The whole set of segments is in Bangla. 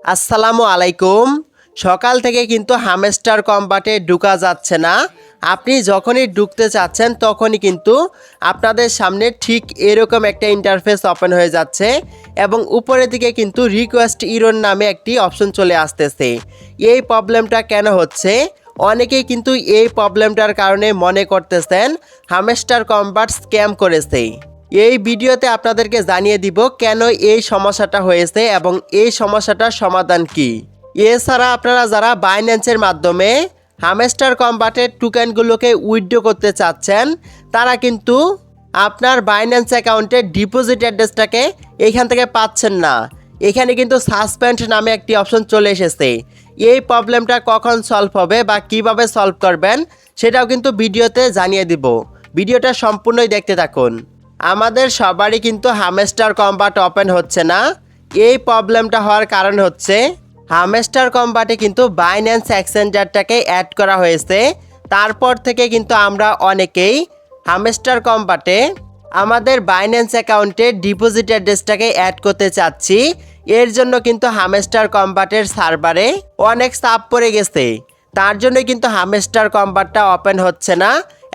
আসসালামু আলাইকুম। সকাল থেকে কিন্তু হামস্টার কম্বাটে ঢুকা যাচ্ছে না। আপনি যখনই ঢুকতে চাচ্ছেন তখনই কিন্তু আপনাদের সামনে ঠিক এরকম একটা ইন্টারফেস ওপেন হয়ে যাচ্ছে এবং উপরের দিকে কিন্তু রিকোয়েস্ট ইরর নামে একটি অপশন চলে আসতেছে। এই প্রবলেমটা কেন হচ্ছে? অনেকেই কিন্তু এই প্রবলেমটার কারণে মনে করতেছেন হামস্টার কম্বাট স্ক্যাম করেছে। এই ভিডিওতে আপনাদেরকে জানিয়ে দিব কেন এই সমস্যাটা হয়েছে এবং এই সমস্যাটার সমাধান কি। এছাড়া আপনারা যারা বাইন্যান্সের মাধ্যমে হামস্টার কম্বাটের টোকেনগুলোকে উইথড্র করতে চাচ্ছেন তারা কিন্তু আপনার বাইন্যান্স অ্যাকাউন্টের ডিপোজিট অ্যাড্রেসটাকে এখান থেকে পাচ্ছেন না। এখানে কিন্তু সাসপেন্ড নামে একটি অপশন চলে এসেছে। এই প্রবলেমটা কখন সলভ হবে বা কিভাবে সলভ করবেন সেটাও কিন্তু ভিডিওতে জানিয়ে দিব। ভিডিওটা সম্পূর্ণই দেখতে থাকুন। আমাদের সবারই কিন্তু হামস্টার কম্বাট ওপেন হচ্ছে না। এই প্রবলেমটা হওয়ার কারণ হচ্ছে হামস্টার কম্বাটে কিন্তু বাইন্যান্স এক্সচেঞ্জারটাকে অ্যাড করা হয়েছে। তারপর থেকে কিন্তু আমরা অনেকেই হামস্টার কম্বাটে আমাদের বাইন্যান্স অ্যাকাউন্টে ডিপোজিট অ্যাড্রেসটাকে অ্যাড করতে চাচ্ছি। এর জন্য কিন্তু হামস্টার কম্বাটের সার্ভারে অনেক চাপ পড়ে গেছে। তার জন্য কিন্তু হামস্টার কম্বাটটা ওপেন হচ্ছে না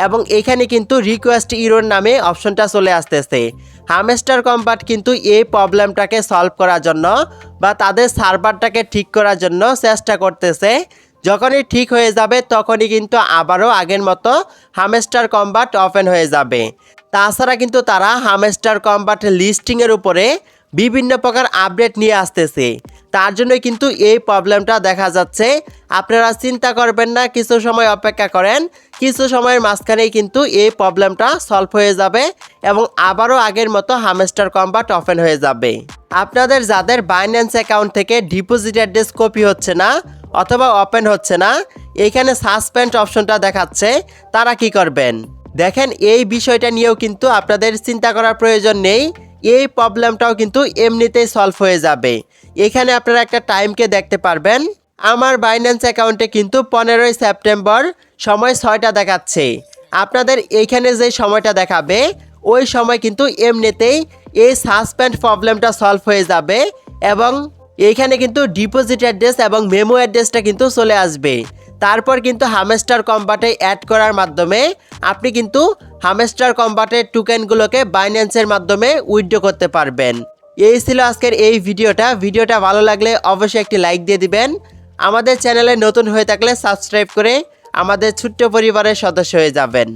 এবং এখানে কিন্তু রিকোয়েস্ট ইরর নামে অপশনটা চলে আসতেছে। হামস্টার কম্বাট কিন্তু এই প্রবলেমটাকে সলভ করার জন্য বা তাদের সার্ভারটাকে ঠিক করার জন্য চেষ্টা করতেছে। যখনই ঠিক হয়ে যাবে তখনই কিন্তু আবারও আগের মতো হামস্টার কম্বাট ওপেন হয়ে যাবে। তাছাড়া কিন্তু তারা হামস্টার কম্বাট লিস্টিংয়ের উপরে বিভিন্ন প্রকার আপডেট নিয়ে আসতেছে। তার জন্যই কিন্তু এই প্রবলেমটা দেখা যাচ্ছে। আপনারা চিন্তা করবেন না, কিছু সময় অপেক্ষা করেন, কিছু সময়ের মাঝখানেই কিন্তু এই প্রবলেমটা সলভ হয়ে যাবে এবং আবারও আগের মতো হামস্টার কম্বাট ওপেন হয়ে যাবে। আপনাদের যাদের বাইন্যান্স অ্যাকাউন্ট থেকে ডিপোজিট অ্যাড্রেস কপি হচ্ছে না অথবা ওপেন হচ্ছে না, এইখানে সাসপেন্ড অপশনটা দেখাচ্ছে, তারা কি করবেন দেখেন। এই বিষয়টা নিয়েও কিন্তু আপনাদের চিন্তা করার প্রয়োজন নেই। এই প্রবলেমটাও কিন্তু এমনিতেই সলভ হয়ে যাবে। এখানে আপনারা একটা টাইমকে দেখতে পারবেন। আমার বাইন্যান্স অ্যাকাউন্টে কিন্তু 15ই সেপ্টেম্বর সময় 6টা দেখাচ্ছে। আপনাদের এইখানে যে সময়টা দেখাবে ওই সময় কিন্তু এমনিতেই এই সাসপেন্ড প্রবলেমটা সলভ হয়ে যাবে এবং এইখানে কিন্তু ডিপোজিট অ্যাড্রেস এবং মেমো অ্যাড্রেসটা কিন্তু চলে আসবে। তারপর কিন্তু হামস্টার কম্বাটে অ্যাড করার মাধ্যমে আপনি কিন্তু হামস্টার কম্বাটের টোকেনগুলোকে বাইন্যান্সের মাধ্যমে উইথড্র করতে পারবেন। এই ছিল আজকের এই ভিডিওটা ভালো লাগলে অবশ্যই একটি লাইক দিয়ে দিবেন। আমাদের চ্যানেলে নতুন হয়ে থাকলে সাবস্ক্রাইব করে আমাদের ছোট্ট পরিবারের সদস্য হয়ে যাবেন।